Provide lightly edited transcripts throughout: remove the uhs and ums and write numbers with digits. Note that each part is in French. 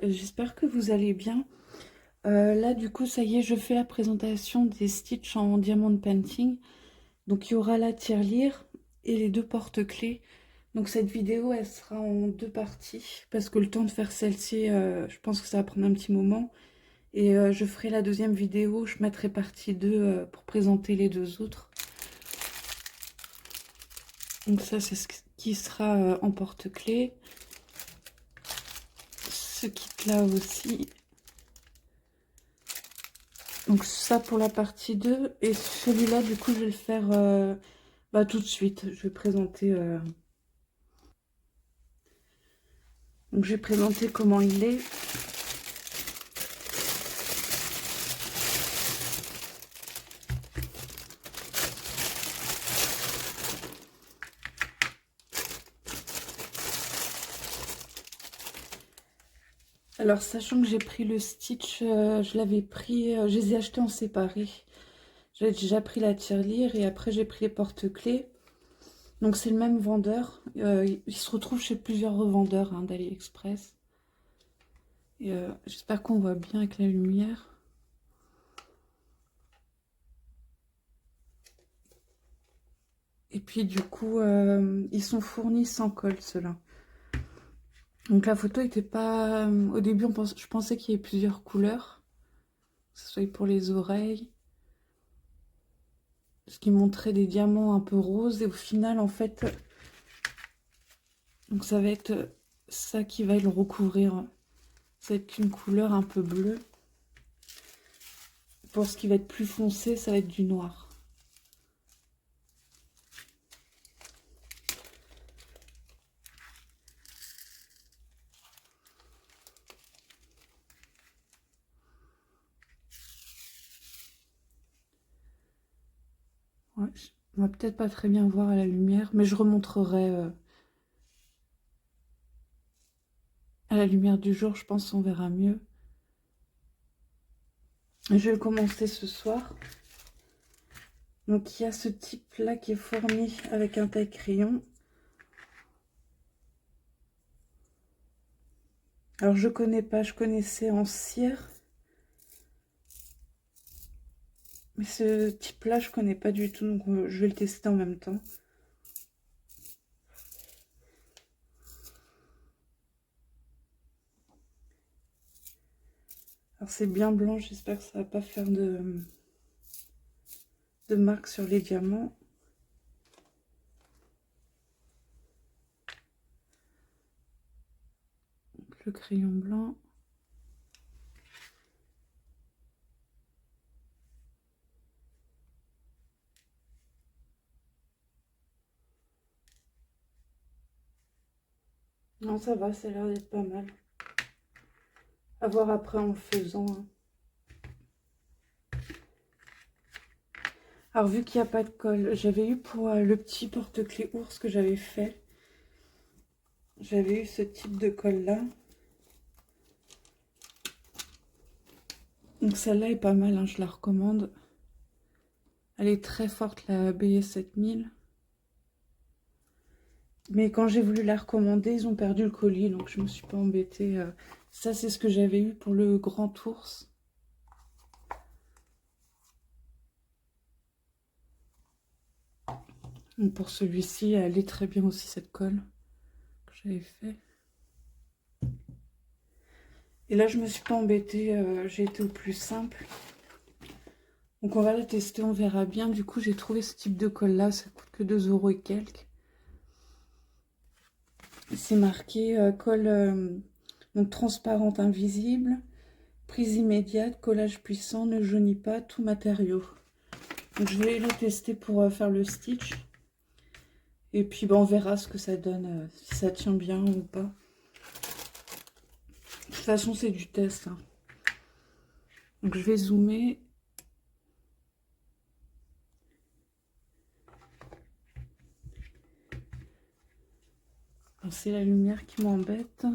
j'espère que vous allez bien. Là, du coup, ça y est, je fais la présentation des Stitch en diamond painting. Donc, il y aura la tirelire et les deux porte-clés. Donc, cette vidéo, elle sera en deux parties parce que le temps de faire celle-ci, je pense que ça va prendre un petit moment. Et je ferai la deuxième vidéo, je mettrai partie 2 pour présenter les deux autres. Donc, ça, c'est ce qui sera en porte-clés. Ce kit-là aussi. Donc ça pour la partie 2 et celui-là du coup je vais le faire tout de suite. Je vais présenter donc je vais présenter comment il est. Alors sachant que j'ai pris le Stitch, je l'avais pris, je les ai achetés en séparé. J'avais déjà pris la tirelire et après j'ai pris les porte-clés. Donc c'est le même vendeur. Il se retrouve chez plusieurs revendeurs hein, d'AliExpress. Et j'espère qu'on voit bien avec la lumière. Et puis du coup, ils sont fournis sans colle ceux-là. Donc la photo était pas... Au début, je pensais qu'il y avait plusieurs couleurs. Que ce soit pour les oreilles. Ce qui montrait des diamants un peu roses. Et au final, en fait... Donc ça va être ça qui va le recouvrir. Ça va être une couleur un peu bleue. Pour ce qui va être plus foncé, ça va être du noir. Ouais, on va peut-être pas très bien voir à la lumière, mais je remontrerai à la lumière du jour, je pense qu'on verra mieux. Je vais le commencer ce soir. Donc il y a ce type là qui est fourni avec un taille-crayon. Alors je connais pas, je connaissais en cire. Mais ce type là je connais pas du tout, donc je vais le tester en même temps. Alors c'est bien blanc, j'espère que ça va pas faire de marques sur les diamants. Donc, le crayon blanc. Non, ça va, ça a l'air d'être pas mal. À voir après en le faisant. Hein. Alors, vu qu'il n'y a pas de colle, j'avais eu pour le petit porte-clés ours que j'avais fait. J'avais eu ce type de colle-là. Donc, celle-là est pas mal, hein, je la recommande. Elle est très forte, la BS 7000. Mais quand j'ai voulu la recommander, ils ont perdu le colis, donc je me suis pas embêtée. Ça, c'est ce que j'avais eu pour le grand ours. Donc pour celui-ci, elle est très bien aussi, cette colle que j'avais fait. Et là, je me suis pas embêtée, j'ai été au plus simple. Donc on va la tester, on verra bien. Du coup, j'ai trouvé ce type de colle-là, ça coûte que 2 € et quelques. C'est marqué colle donc transparente invisible, prise immédiate, collage puissant, ne jaunit pas, tout matériau. Donc je vais le tester pour faire le stitch. Et puis on verra ce que ça donne, si ça tient bien ou pas. De toute façon, c'est du test. Hein. Donc je vais zoomer. C'est la lumière qui m'embête.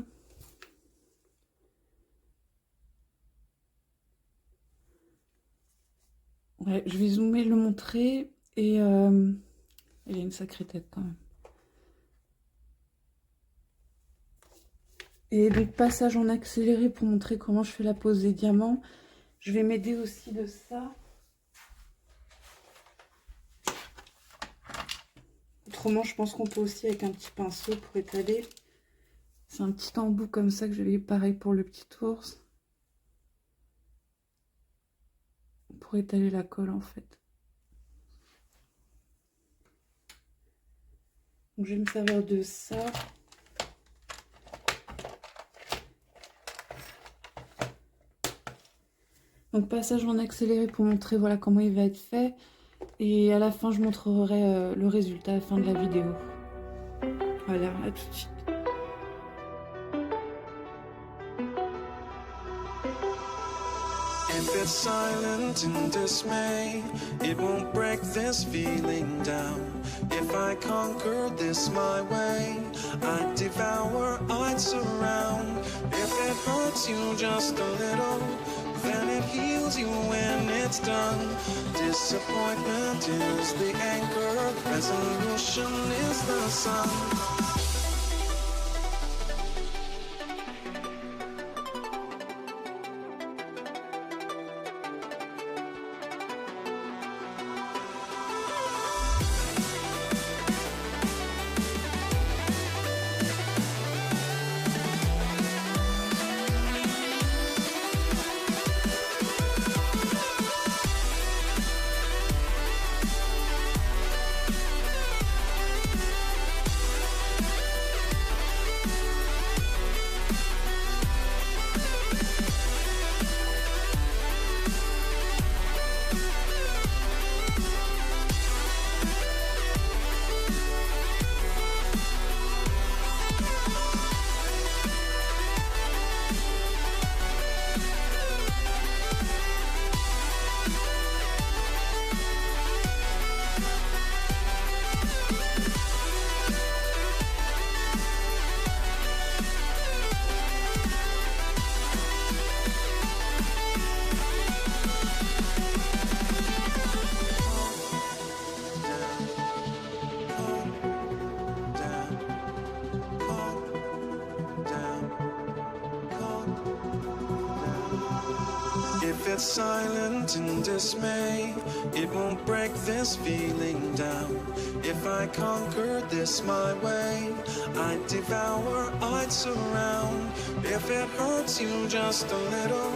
Ouais, je vais zoomer, le montrer. Et il a une sacrée tête quand même. Et donc passage en accéléré pour montrer comment je fais la pose des diamants. Je vais m'aider aussi de ça. Autrement, je pense qu'on peut aussi avec un petit pinceau pour étaler. C'est un petit embout comme ça que je vais pareil pour le petit ours. Pour étaler la colle en fait. Donc je vais me servir de ça. Donc passage en accéléré pour montrer voilà comment il va être fait. Et à la fin, je montrerai le résultat à la fin de la vidéo. Voilà, à tout de suite. If it's silent in dismay, it won't break this feeling down. If I conquer this my way, I'd devour, I'd surround. If it hurts you just a little, then it heals you when it's done. Disappointment is the anchor, resolution is the sun. If it's silent in dismay, it won't break this feeling down. If I conquered this my way, I'd devour, I'd surround. If it hurts you just a little,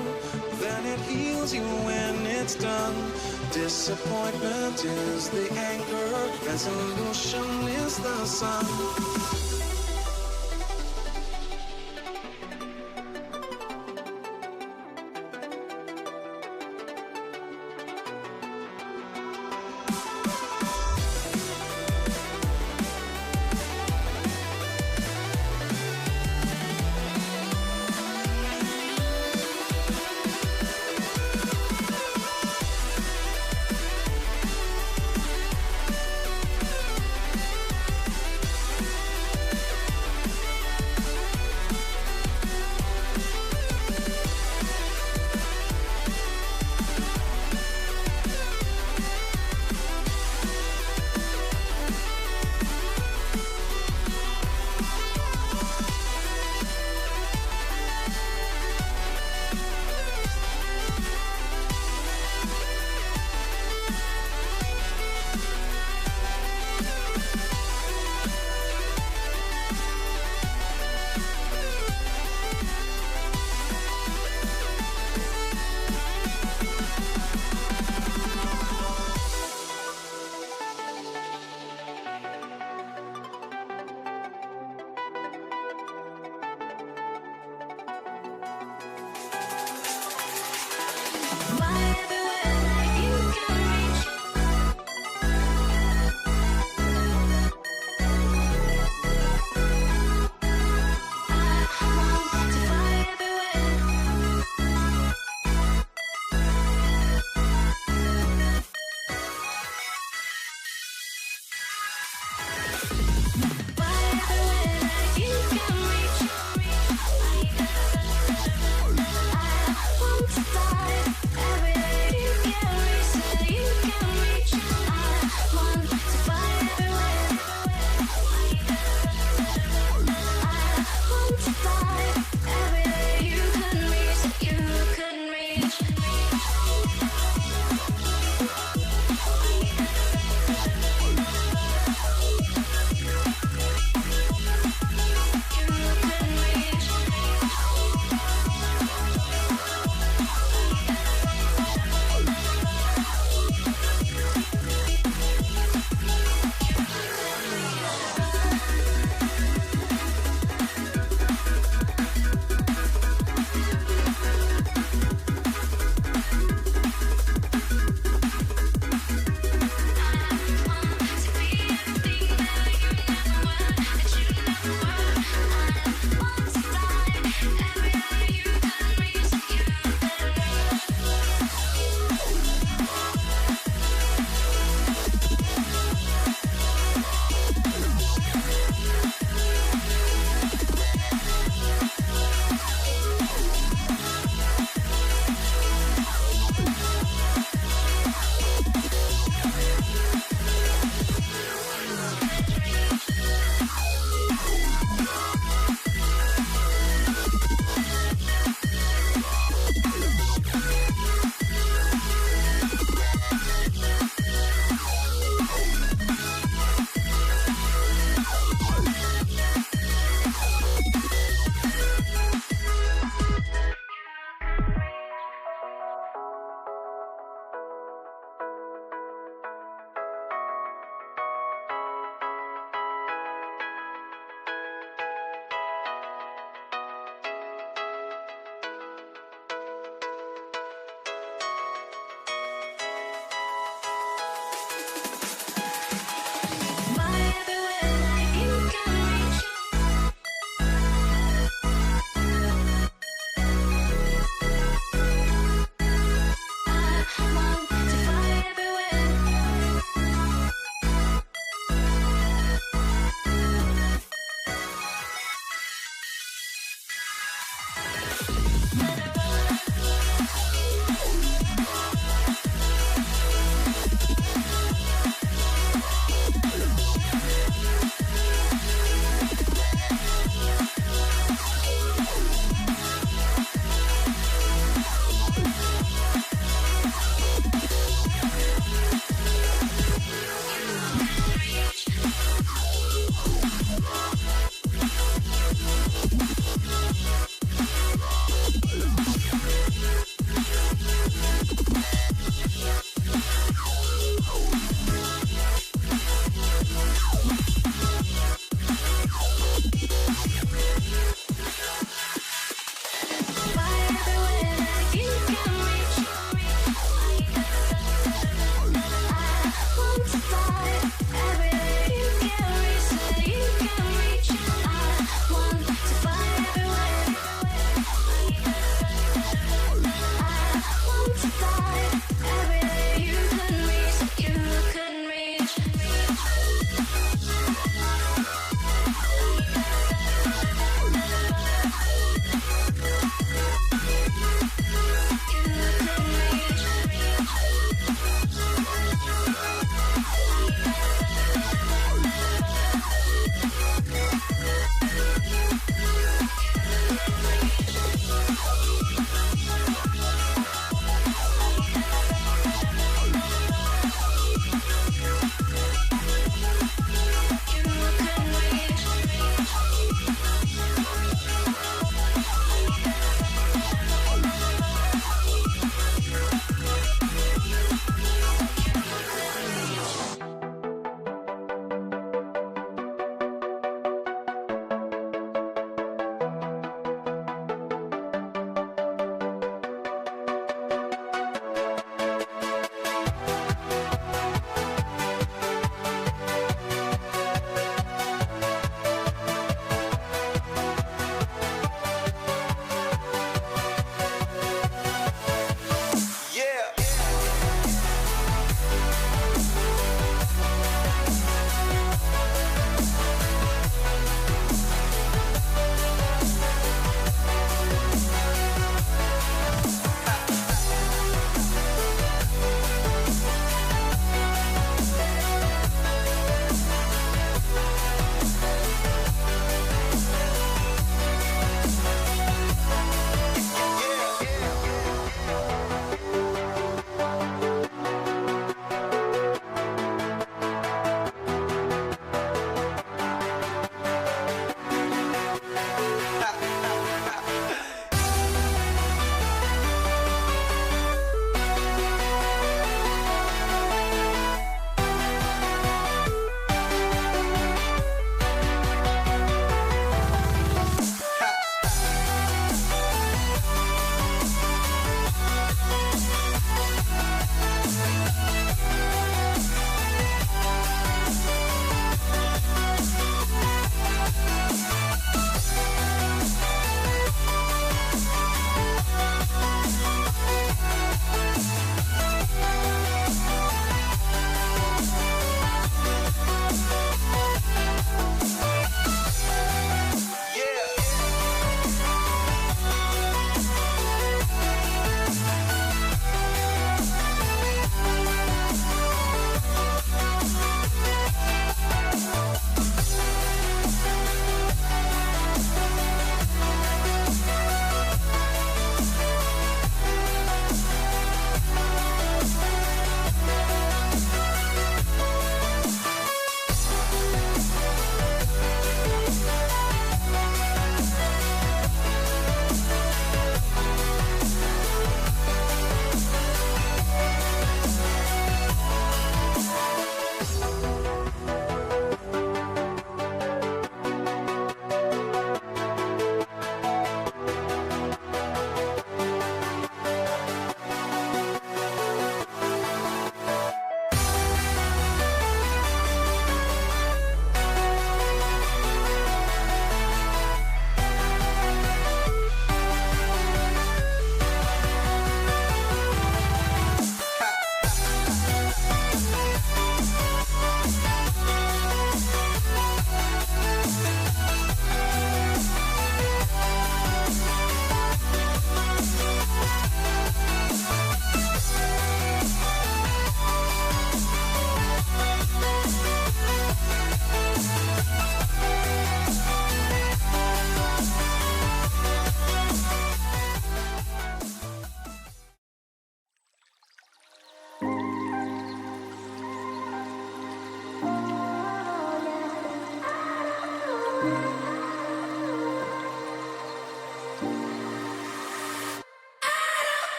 then it heals you when it's done. Disappointment is the anchor, resolution is the sun.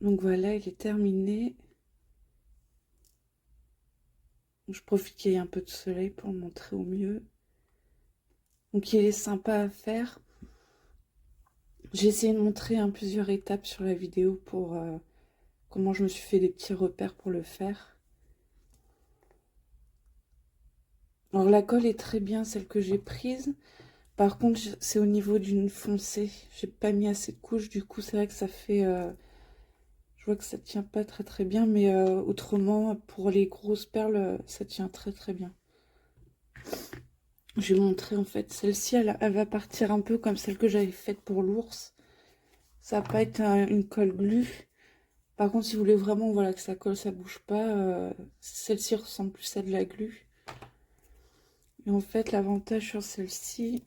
Donc voilà, il est terminé. Je profite qu'il y ait un peu de soleil pour le montrer au mieux. Donc il est sympa à faire. J'ai essayé de montrer plusieurs étapes sur la vidéo pour comment je me suis fait des petits repères pour le faire. Alors la colle est très bien, celle que j'ai prise. Par contre, c'est au niveau d'une foncée. J'ai pas mis assez de couches, du coup c'est vrai que ça fait... je vois que ça tient pas très bien, mais autrement, pour les grosses perles, ça tient très bien. Je vais montrer en fait, celle-ci, elle va partir un peu comme celle que j'avais faite pour l'ours. Ça va pas être une colle glu. Par contre, si vous voulez vraiment voilà, que ça colle, ça bouge pas, celle-ci ressemble plus à de la glu. Et en fait, l'avantage sur celle-ci...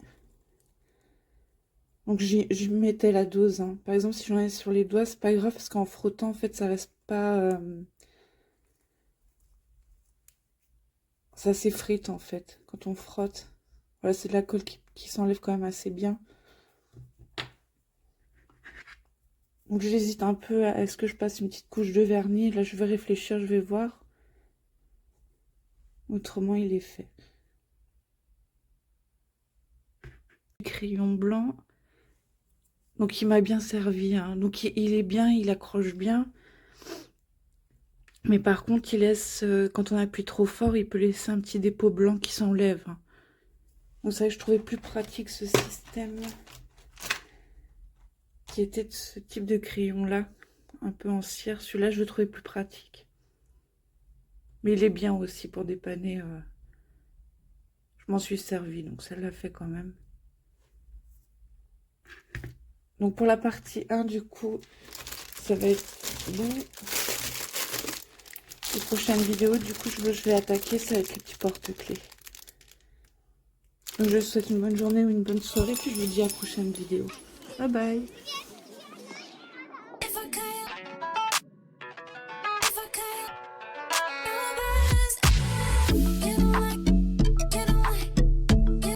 Donc, je mettais la dose. Hein. Par exemple, si j'en ai sur les doigts, c'est pas grave parce qu'en frottant, en fait, ça reste pas... ça s'effrite, en fait, quand on frotte. Voilà, c'est de la colle qui s'enlève quand même assez bien. Donc, j'hésite un peu à est-ce que je passe une petite couche de vernis. Là, je vais réfléchir, je vais voir. Autrement, il est fait. Crayon blanc. Donc, il m'a bien servi. Hein. Donc, il est bien, il accroche bien. Mais par contre, il laisse, quand on appuie trop fort, il peut laisser un petit dépôt blanc qui s'enlève. Donc, ça, je trouvais plus pratique ce système qui était de ce type de crayon-là. Un peu en cire. Celui-là, je le trouvais plus pratique. Mais il est bien aussi pour dépanner. Je m'en suis servi, donc ça l'a fait quand même. Donc pour la partie 1, du coup, ça va être bon. Les prochaines vidéos, du coup, je vais attaquer, ça avec les petits porte-clés. Donc je vous souhaite une bonne journée ou une bonne soirée, puis je vous dis à la prochaine vidéo. Bye bye!